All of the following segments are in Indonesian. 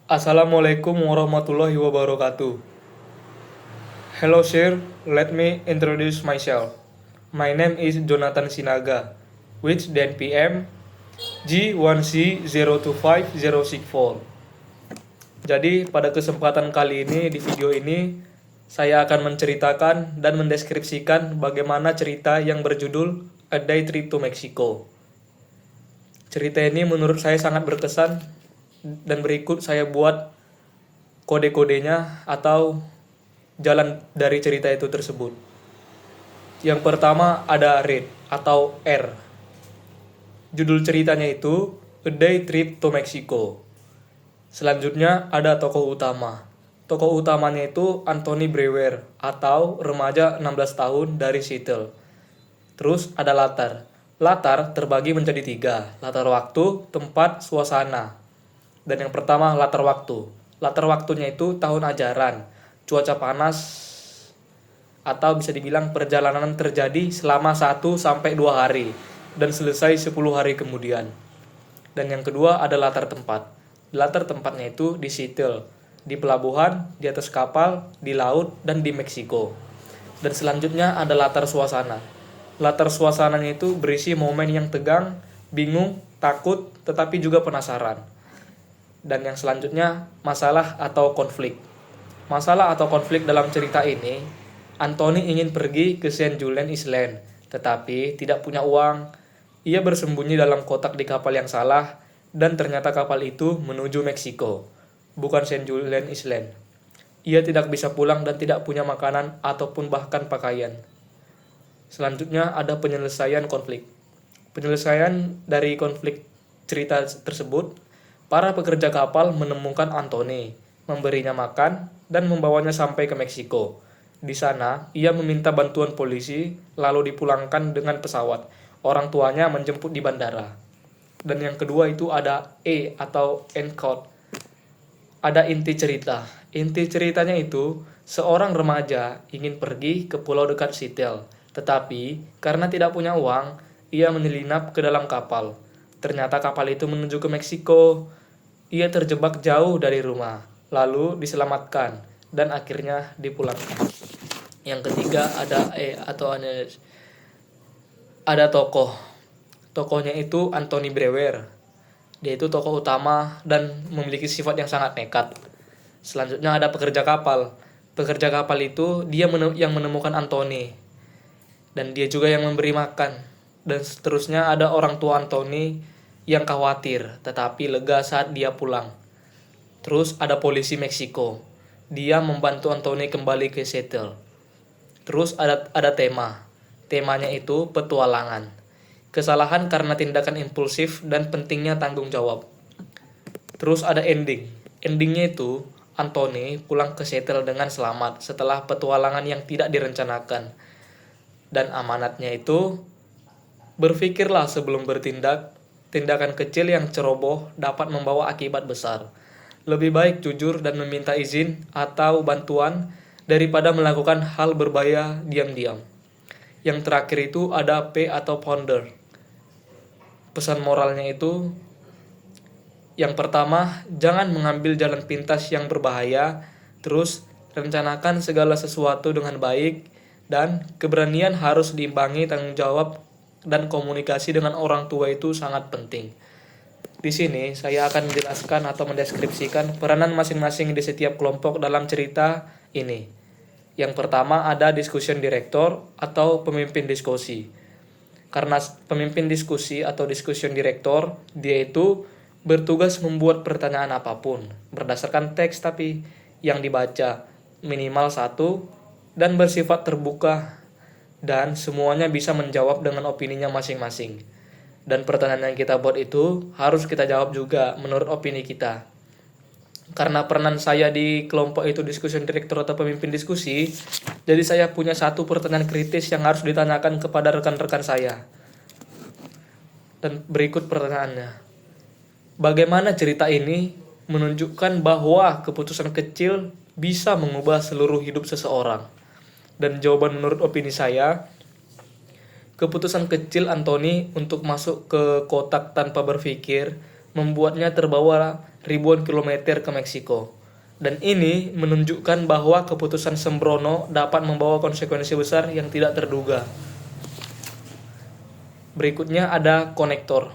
Assalamualaikum warahmatullahi wabarakatuh. Hello sir, let me introduce myself. My name is Jonathan Sinaga, which then PM G1C025064. Jadi pada kesempatan kali ini di video ini saya akan menceritakan dan mendeskripsikan bagaimana cerita yang berjudul A Day Trip to Mexico. Cerita ini menurut saya sangat berkesan dan berikut saya buat kode-kodenya atau jalan dari cerita itu tersebut. Yang pertama ada RED atau R. Judul ceritanya itu A Day Trip to Mexico. Selanjutnya ada tokoh utama. Tokoh utamanya itu Anthony Brewer atau remaja 16 tahun dari Seattle. Terus ada latar. Latar terbagi menjadi 3. Latar waktu, tempat, suasana. Dan yang pertama latar waktu. Latar waktunya itu tahun ajaran. Cuaca panas atau bisa dibilang perjalanan terjadi selama 1-2 hari dan selesai 10 hari kemudian. Dan yang kedua ada latar tempat. Latar tempatnya itu di Seattle, di pelabuhan, di atas kapal, di laut, dan di Meksiko. Dan selanjutnya ada latar suasana. Latar suasananya itu berisi momen yang tegang, bingung, takut, tetapi juga penasaran. Dan yang selanjutnya masalah atau konflik. Masalah atau konflik dalam cerita ini, Anthony ingin pergi ke Saint Julian Island, tetapi tidak punya uang. Ia bersembunyi dalam kotak di kapal yang salah, dan ternyata kapal itu menuju Meksiko, bukan Saint Julian Island. Ia tidak bisa pulang dan tidak punya makanan ataupun bahkan pakaian. Selanjutnya ada penyelesaian konflik. Penyelesaian dari konflik cerita tersebut, para pekerja kapal menemukan Anthony, memberinya makan, dan membawanya sampai ke Meksiko. Di sana, ia meminta bantuan polisi, lalu dipulangkan dengan pesawat. Orang tuanya menjemput di bandara. Dan yang kedua itu ada E atau encode. Ada inti cerita. Inti ceritanya itu, seorang remaja ingin pergi ke pulau dekat Seattle. Tetapi, karena tidak punya uang, ia menyelinap ke dalam kapal. Ternyata kapal itu menuju ke Meksiko. Ia terjebak jauh dari rumah, lalu diselamatkan, dan akhirnya dipulangkan. Yang ketiga ada E atau analis. Ada tokoh. Tokohnya itu Anthony Brewer. Dia itu tokoh utama dan memiliki sifat yang sangat nekat. Selanjutnya ada pekerja kapal. Pekerja kapal itu dia yang menemukan Anthony. Dan dia juga yang memberi makan. Dan seterusnya ada orang tua Anthony yang khawatir tetapi lega saat dia pulang. Terus ada polisi Meksiko. Dia membantu Anthony kembali ke Seattle. Terus ada tema. Temanya itu petualangan. Kesalahan karena tindakan impulsif dan pentingnya tanggung jawab. Terus ada ending. Endingnya itu Anthony pulang ke Seattle dengan selamat setelah petualangan yang tidak direncanakan. Dan amanatnya itu, berpikirlah sebelum bertindak. Tindakan kecil yang ceroboh dapat membawa akibat besar. Lebih baik jujur dan meminta izin atau bantuan daripada melakukan hal berbahaya diam-diam. Yang terakhir itu ada P atau ponder. Pesan moralnya itu, yang pertama, jangan mengambil jalan pintas yang berbahaya. Terus, rencanakan segala sesuatu dengan baik. Dan keberanian harus diimbangi tanggung jawab dan komunikasi dengan orang tua itu sangat penting. Di sini saya akan menjelaskan atau mendeskripsikan peranan masing-masing di setiap kelompok dalam cerita ini. Yang pertama ada discussion director atau pemimpin diskusi. Karena pemimpin diskusi atau discussion director, dia itu bertugas membuat pertanyaan apapun berdasarkan teks tapi yang dibaca minimal 1 dan bersifat terbuka. Dan semuanya bisa menjawab dengan opininya masing-masing. Dan pertanyaan yang kita buat itu harus kita jawab juga menurut opini kita. Karena peranan saya di kelompok itu discussion director atau pemimpin diskusi, jadi saya punya satu pertanyaan kritis yang harus ditanyakan kepada rekan-rekan saya. Dan berikut pertanyaannya. Bagaimana cerita ini menunjukkan bahwa keputusan kecil bisa mengubah seluruh hidup seseorang? Dan jawaban menurut opini saya, keputusan kecil Anthony untuk masuk ke kotak tanpa berpikir membuatnya terbawa ribuan kilometer ke Meksiko. Dan ini menunjukkan bahwa keputusan sembrono dapat membawa konsekuensi besar yang tidak terduga. Berikutnya ada konektor.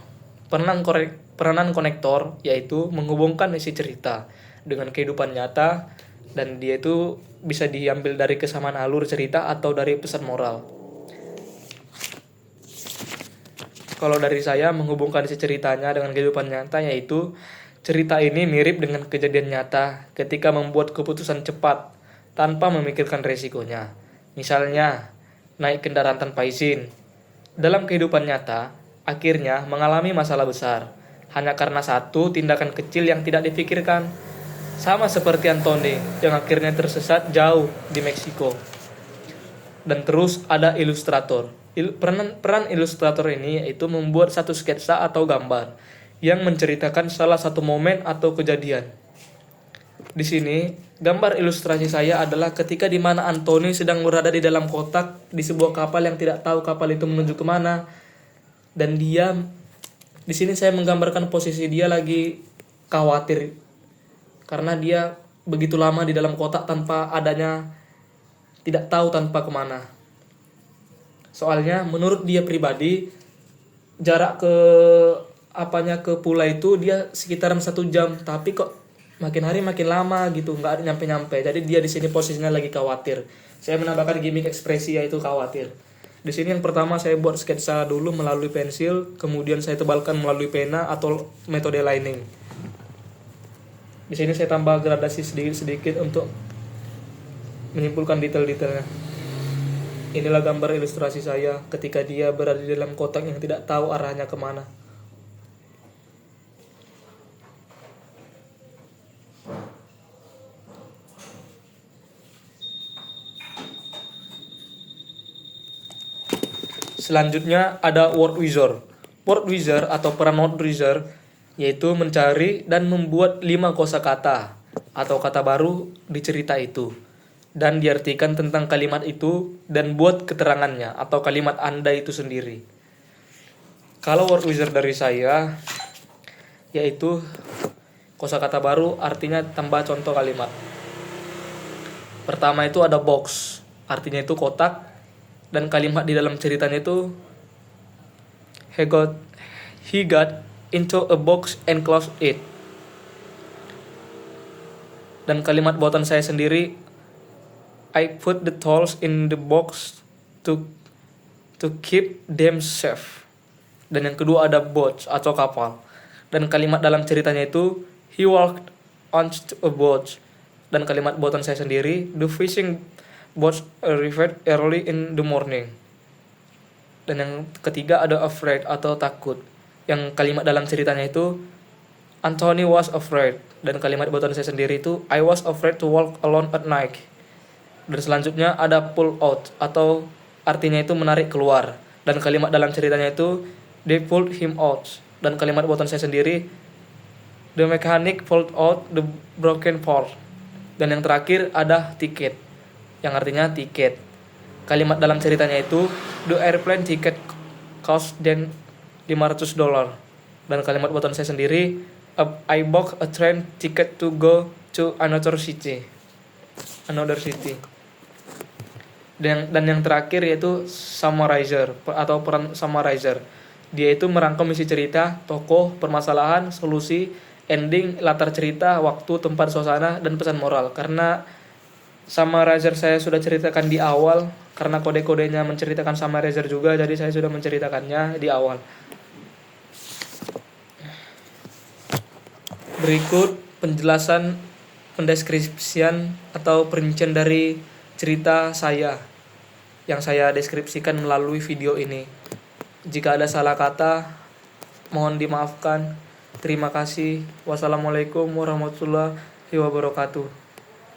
Peranan konektor yaitu menghubungkan isi cerita dengan kehidupan nyata, dan dia itu bisa diambil dari kesamaan alur cerita atau dari pesan moral. Kalau dari saya, menghubungkan isi ceritanya dengan kehidupan nyata yaitu cerita ini mirip dengan kejadian nyata ketika membuat keputusan cepat tanpa memikirkan resikonya. Misalnya, naik kendaraan tanpa izin. Dalam kehidupan nyata, akhirnya mengalami masalah besar hanya karena satu tindakan kecil yang tidak dipikirkan. Sama seperti Anthony yang akhirnya tersesat jauh di Meksiko. Dan terus ada ilustrator. Peran ilustrator ini yaitu membuat satu sketsa atau gambar yang menceritakan salah satu momen atau kejadian. Di sini, gambar ilustrasi saya adalah ketika di mana Anthony sedang berada di dalam kotak di sebuah kapal yang tidak tahu kapal itu menuju kemana. Dan dia, di sini saya menggambarkan posisi dia lagi khawatir karena dia begitu lama di dalam kotak tanpa adanya, tidak tahu tanpa kemana. Soalnya menurut dia pribadi, jarak ke pulau itu dia sekitaran 1 jam, tapi kok makin hari makin lama gitu, nggak ada nyampe-nyampe. Jadi dia di sini posisinya lagi khawatir. Saya menambahkan gimmick ekspresi yaitu khawatir. Di sini yang pertama saya buat sketsa dulu melalui pensil, kemudian saya tebalkan melalui pena atau metode lining. Di sini saya tambah gradasi sedikit-sedikit untuk menyimpulkan detail-detailnya. Inilah gambar ilustrasi saya ketika dia berada di dalam kotak yang tidak tahu arahnya kemana. Selanjutnya ada word wizard. Word wizard atau peran word wizard yaitu mencari dan membuat 5 kosakata atau kata baru di cerita itu dan diartikan tentang kalimat itu dan buat keterangannya atau kalimat Anda itu sendiri. Kalau word wizard dari saya yaitu kosakata baru artinya tambah contoh kalimat. Pertama itu ada box, artinya itu kotak, dan kalimat di dalam ceritanya itu he got into a box and closed it. Dan kalimat buatan saya sendiri, I put the tools in the box to keep them safe. Dan yang kedua ada boat atau kapal. Dan kalimat dalam ceritanya itu he walked onto a boat. Dan kalimat buatan saya sendiri, the fishing boat arrived early in the morning. Dan yang ketiga ada afraid atau takut. Yang kalimat dalam ceritanya itu Anthony was afraid. Dan kalimat buatan saya sendiri itu I was afraid to walk alone at night. Dan selanjutnya ada pull out atau artinya itu menarik keluar. Dan kalimat dalam ceritanya itu they pulled him out. Dan kalimat buatan saya sendiri the mechanic pulled out the broken part. Dan yang terakhir ada ticket, yang artinya tiket. Kalimat dalam ceritanya itu the airplane ticket cost then $500. Dan kalimat buatan saya sendiri I bought a train ticket to go to another city. Dan yang terakhir yaitu summarizer atau peran summarizer. Dia itu merangkum isi cerita, tokoh, permasalahan, solusi, ending, latar cerita, waktu, tempat, suasana, dan pesan moral. Karena summarizer saya sudah ceritakan di awal, karena kode-kodenya menceritakan summarizer juga, jadi saya sudah menceritakannya di awal. Berikut penjelasan pendeskripsian atau perincian dari cerita saya yang saya deskripsikan melalui video ini. Jika ada salah kata, mohon dimaafkan. Terima kasih. Wassalamualaikum warahmatullahi wabarakatuh.